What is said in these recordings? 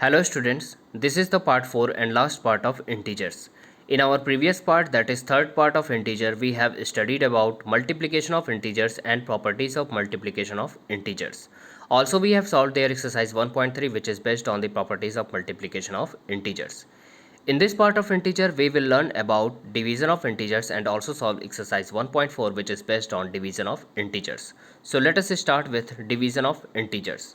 Hello students, this is the part 4 and last part of integers. In our previous part, that is third part of integer, we have studied about multiplication of integers and properties of multiplication of integers. Also we have solved their exercise 1.3 which is based on the properties of multiplication of integers. In this part of integer, we will learn about division of integers and also solve exercise 1.4 which is based on division of integers. So let us start with division of integers.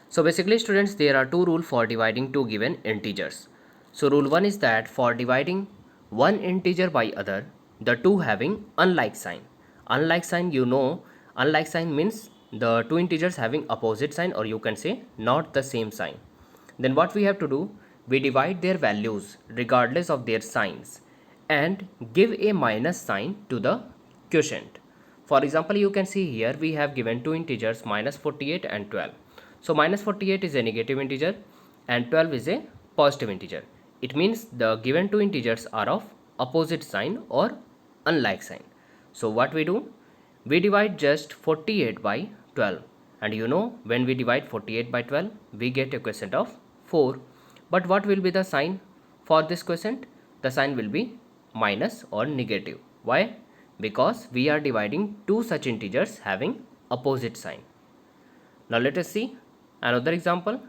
So basically students, there are two rules for dividing two given integers. So rule 1 is that for dividing one integer by other, the two having unlike sign. Unlike sign, unlike sign means the two integers having opposite sign, or you can say not the same sign. Then what we have to do, we divide their values regardless of their signs and give a minus sign to the quotient. For example, you can see here we have given two integers minus 48 and 12. So minus 48 is a negative integer and 12 is a positive integer. It means the given two integers are of opposite sign or unlike sign. So what we do? We divide just 48 by 12, and when we divide 48 by 12 we get a quotient of 4. But what will be the sign for this quotient? The sign will be minus or negative. Why? Because we are dividing two such integers having opposite sign. Now let us see another example.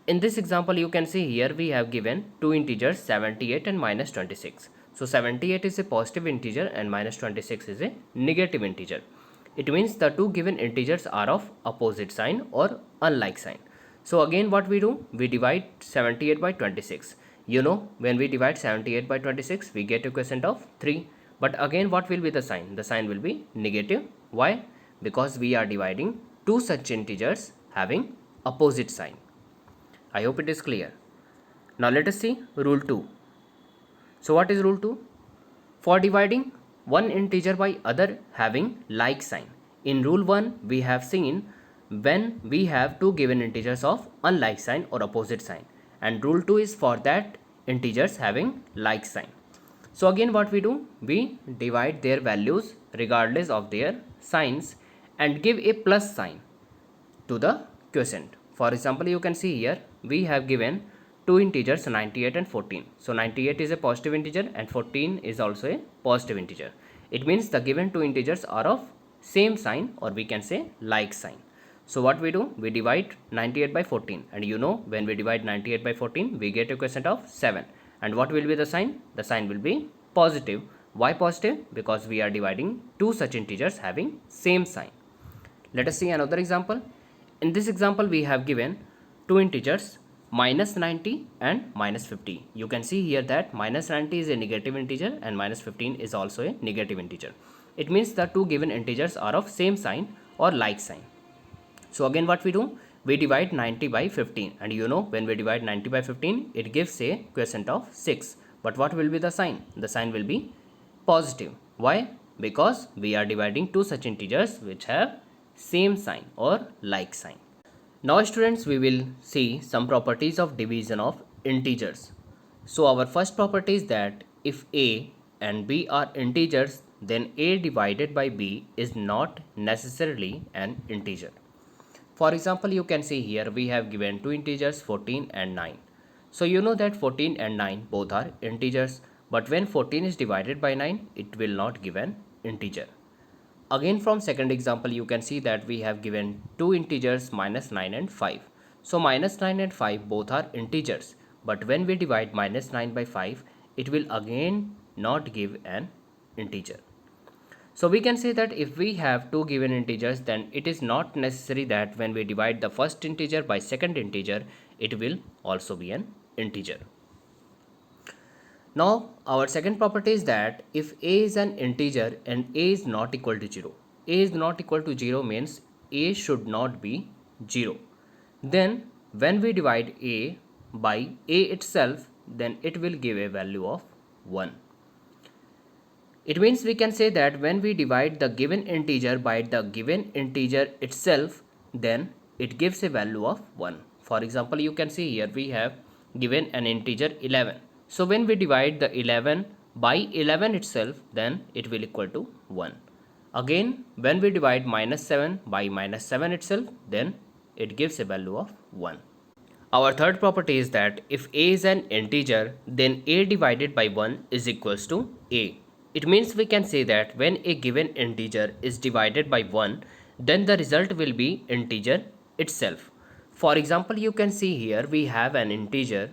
In this example, you can see here we have given two integers 78 and minus 26. So 78 is a positive integer and minus 26 is a negative integer. It means the two given integers are of opposite sign or unlike sign. So again what we do? We divide 78 by 26. When we divide 78 by 26 we get a quotient of 3. But again what will be the sign? The sign will be negative. Why? Because we are dividing two such integers having opposite sign. I hope it is clear. Now let us see rule 2. So what is rule 2? For dividing one integer by other having like sign. In rule 1 we have seen when we have two given integers of unlike sign or opposite sign, and rule 2 is for that integers having like sign. So again what we do? We divide their values regardless of their signs and give a plus sign to the quotient. For example, you can see here we have given two integers 98 and 14. So 98 is a positive integer and 14 is also a positive integer. It means the given two integers are of same sign, or we can say like sign. So what we do? We divide 98 by 14, and when we divide 98 by 14 we get a quotient of 7. And what will be the sign? The sign will be positive. Why positive? Because we are dividing two such integers having same sign. Let us see another example. In this example we have given two integers minus 90 and minus 50. You can see here that minus 90 is a negative integer and minus 15 is also a negative integer. It means the two given integers are of same sign or like sign. So again what we do? We divide 90 by 15, and when we divide 90 by 15 it gives a quotient of 6. But what will be the sign? The sign will be positive. Why? Because we are dividing two such integers which have same sign or like sign. Now students, we will see some properties of division of integers. So our first property is that if a and b are integers, then a divided by b is not necessarily an integer. For example, you can see here we have given two integers 14 and 9. So you know that 14 and 9 both are integers, but when 14 is divided by 9 it will not give an integer. Again from second example you can see that we have given two integers minus 9 and 5. So minus 9 and 5 both are integers, but when we divide minus 9 by 5 it will again not give an integer. So we can say that if we have two given integers, then it is not necessary that when we divide the first integer by second integer it will also be an integer. Now our second property is that if a is an integer and a is not equal to 0, a is not equal to 0 means a should not be 0. Then when we divide a by a itself, then it will give a value of 1. It means we can say that when we divide the given integer by the given integer itself, then it gives a value of 1. For example, you can see here we have given an integer 11. So when we divide the 11 by 11 itself, then it will equal to 1. Again, when we divide minus 7 by minus 7 itself, then it gives a value of 1. Our third property is that if a is an integer, then a divided by 1 is equals to a. It means we can say that when a given integer is divided by 1, then the result will be integer itself. For example, you can see here we have an integer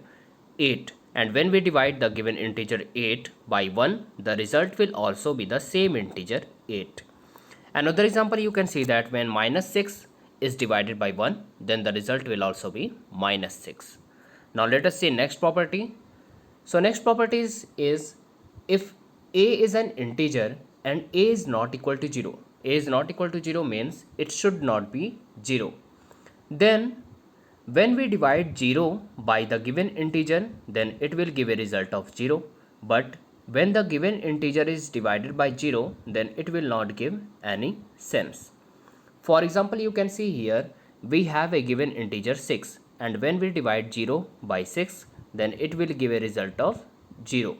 8, and when we divide the given integer 8 by 1, the result will also be the same integer 8. Another example, you can see that when minus 6 is divided by 1, then the result will also be minus 6. Now let us see next property. So next property is if a is an integer and a is not equal to 0. A is not equal to 0 means it should not be 0. Then when we divide 0 by the given integer, then it will give a result of 0. But when the given integer is divided by 0, then it will not give any sense. For example, you can see here we have a given integer 6, and when we divide 0 by 6, then it will give a result of 0.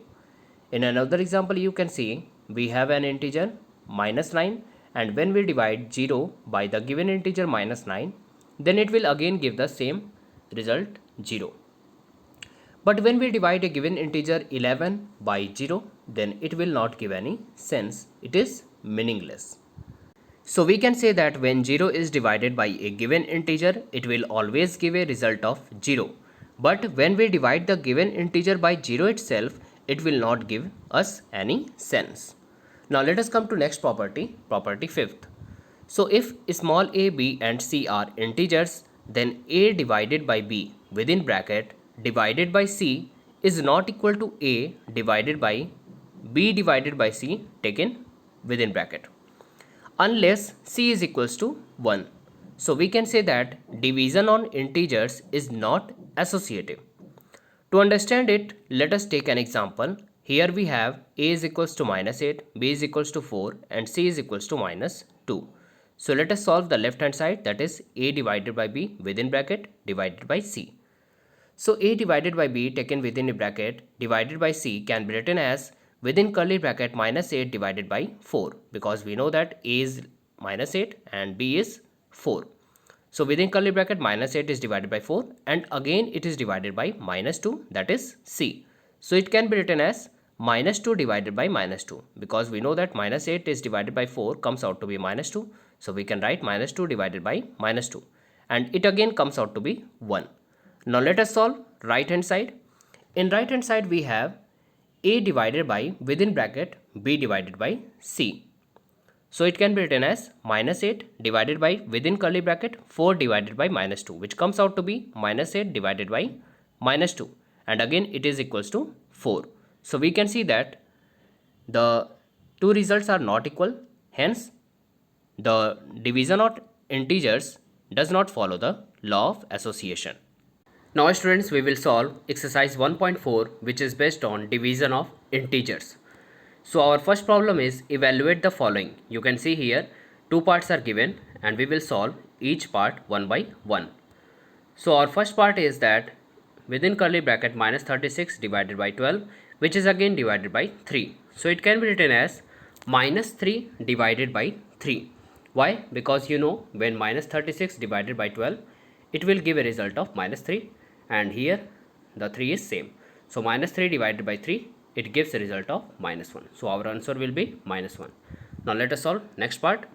In another example, you can see we have an integer minus 9, and when we divide 0 by the given integer minus 9, then it will again give the same result 0. But when we divide a given integer 11 by 0, then it will not give any sense. It is meaningless. So we can say that when 0 is divided by a given integer, it will always give a result of 0. But when we divide the given integer by 0 itself, it will not give us any sense. Now let us come to next property, property fifth. So if small a, b and c are integers, then a divided by b within bracket divided by c is not equal to a divided by b divided by c taken within bracket, unless c is equals to 1. So we can say that division on integers is not associative. To understand it, let us take an example. Here we have a is equals to minus 8, b is equals to 4 and c is equals to minus 2. So let us solve the left hand side, that is a divided by b within bracket divided by c. So a divided by b taken within a bracket divided by c can be written as within curly bracket minus 8 divided by 4, because we know that a is minus 8 and b is 4. So within curly bracket minus 8 is divided by 4 and again it is divided by minus 2, that is c. So it can be written as minus 2 divided by minus 2, because we know that minus 8 is divided by 4 comes out to be minus 2. So we can write minus 2 divided by minus 2 and it again comes out to be 1. Now let us solve right hand side. In right hand side we have a divided by within bracket b divided by c. So it can be written as minus 8 divided by within curly bracket 4 divided by minus 2, which comes out to be minus 8 divided by minus 2 and again it is equals to 4. So we can see that the two results are not equal, hence the division of integers does not follow the law of association. Now students, we will solve exercise 1.4, which is based on division of integers. So our first problem is evaluate the following. You can see here two parts are given and we will solve each part one by one. So our first part is that within curly bracket minus 36 divided by 12, which is again divided by 3. So it can be written as minus 3 divided by 3. Why? Because you know when minus 36 divided by 12, it will give a result of minus 3 and here the 3 is same. So minus 3 divided by 3, it gives a result of minus 1. So our answer will be minus 1. Now let us solve next part.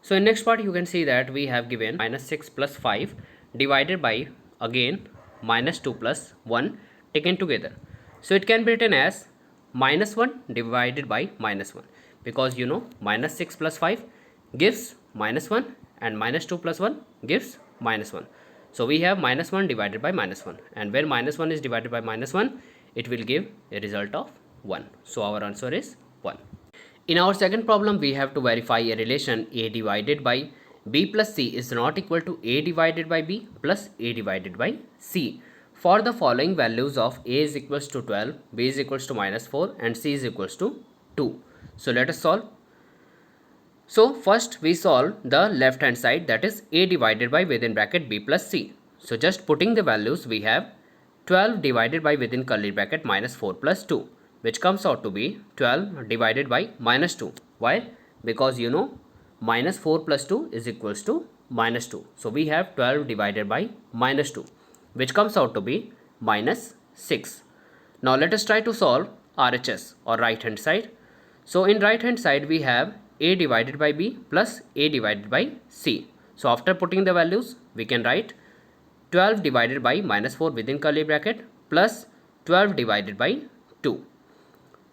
So in next part you can see that we have given minus 6 plus 5 divided by again minus 2 plus 1 taken together. So it can be written as minus 1 divided by minus 1, because you know minus 6 plus 5 gives minus 1 and minus 2 plus 1 gives minus 1. So we have minus 1 divided by minus 1, and when minus 1 is divided by minus 1, it will give a result of 1. So our answer is 1. In our second problem, we have to verify a relation a divided by b plus c is not equal to a divided by b plus a divided by c for the following values of a is equals to 12, b is equals to minus 4 and c is equals to 2. So let us solve. So first we solve the left hand side, that is a divided by within bracket b plus c. So just putting the values, we have 12 divided by within curly bracket minus 4 plus 2, which comes out to be 12 divided by minus 2. Why? Because you know minus 4 plus 2 is equals to minus 2. So we have 12 divided by minus 2, which comes out to be minus 6. Now let us try to solve RHS, or right hand side. So in right hand side we have a divided by b plus a divided by c. So after putting the values, we can write 12 divided by minus 4 within curly bracket plus 12 divided by 2.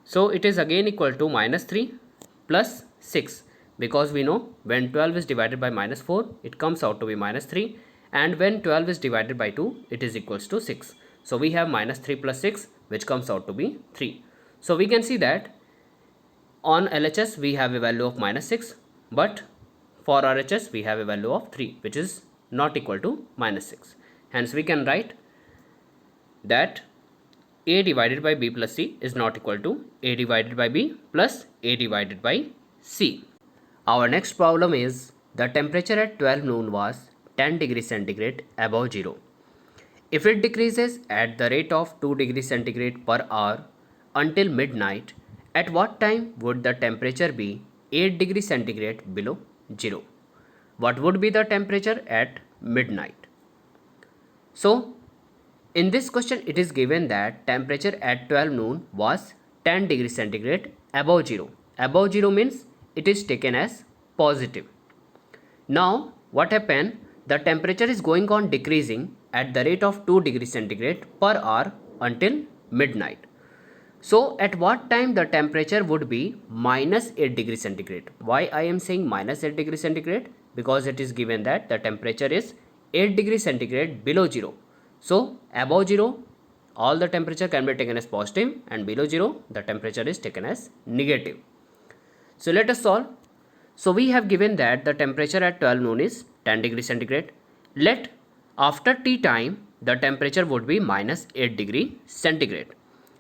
So it is again equal to minus 3 plus 6, because we know when 12 is divided by minus 4, it comes out to be minus 3, and when 12 is divided by 2, it is equals to 6. So we have minus 3 plus 6, which comes out to be 3. So we can see that on LHS we have a value of minus 6, but for RHS we have a value of 3, which is not equal to minus 6. Hence we can write that a divided by b plus c is not equal to a divided by b plus a divided by c. Our next problem is the temperature at 12 noon was 10 degrees centigrade above 0. If it decreases at the rate of 2 degrees centigrade per hour until midnight, at what time would the temperature be 8 degrees centigrade below 0? What would be the temperature at midnight? So, in this question it is given that temperature at 12 noon was 10 degrees centigrade above 0. Above 0 means it is taken as positive. Now what happened? The temperature is going on decreasing at the rate of 2 degrees centigrade per hour until midnight. So at what time the temperature would be minus 8 degrees centigrade? Why I am saying minus 8 degrees centigrade? Because it is given that the temperature is 8 degrees centigrade below 0. So above 0 all the temperature can be taken as positive, and below 0 the temperature is taken as negative. So let us solve. So we have given that the temperature at 12 noon is 10 degrees centigrade. Let after t time the temperature would be minus 8 degree centigrade.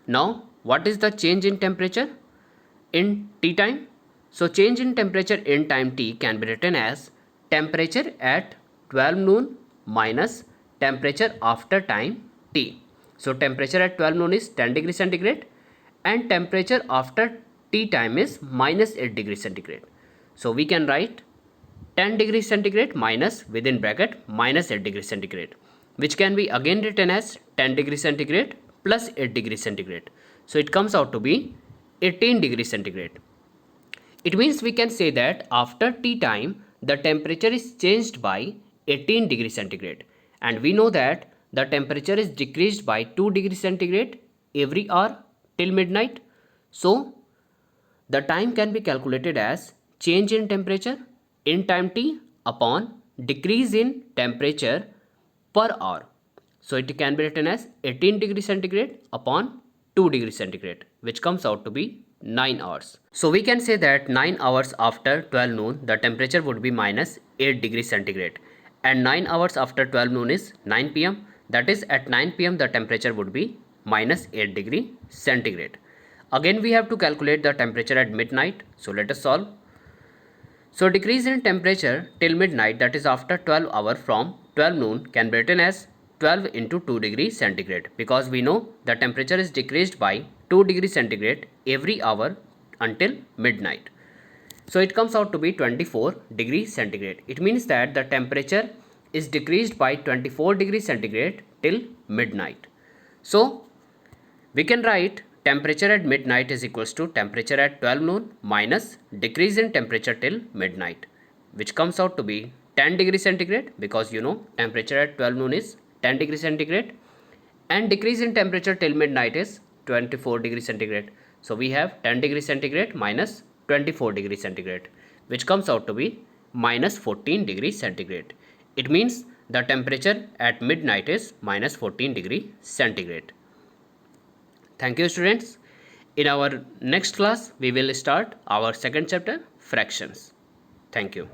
Now what is the change in temperature in t time? So change in temperature in time t can be written as temperature at 12 noon minus temperature after time t. So temperature at 12 noon is 10 degrees centigrade and temperature after t time is minus 8 degrees centigrade. So we can write 10 degrees centigrade minus within bracket minus 8 degrees centigrade, which can be again written as 10 degrees centigrade plus 8 degrees centigrade. So it comes out to be 18 degrees centigrade. It means we can say that after t time the temperature is changed by 18 degrees centigrade, and we know that the temperature is decreased by 2 degrees centigrade every hour till midnight. So the time can be calculated as change in temperature in time t upon decrease in temperature per hour. So it can be written as 18 degrees centigrade upon 2 degrees centigrade, which comes out to be 9 hours. So we can say that 9 hours after 12 noon the temperature would be minus 8 degrees centigrade, and 9 hours after 12 noon is 9 pm. That is at 9 pm the temperature would be minus 8 degree centigrade. Again we have to calculate the temperature at midnight. So let us solve. So decrease in temperature till midnight, that is after 12 hour from 12 noon, can be written as 12 into 2 degrees centigrade, because we know the temperature is decreased by 2 degrees centigrade every hour until midnight. So it comes out to be 24 degrees centigrade. It means that the temperature is decreased by 24 degrees centigrade till midnight. So we can write temperature at midnight is equals to temperature at 12 noon minus decrease in temperature till midnight, which comes out to be 10 degrees centigrade, because you know temperature at 12 noon is 10 degrees centigrade and decrease in temperature till midnight is 24 degrees centigrade. So we have 10 degrees centigrade minus 24 degrees centigrade, which comes out to be minus 14 degrees centigrade. It means the temperature at midnight is minus 14 degree centigrade. Thank you students. In our next class we will start our second chapter, fractions. Thank you.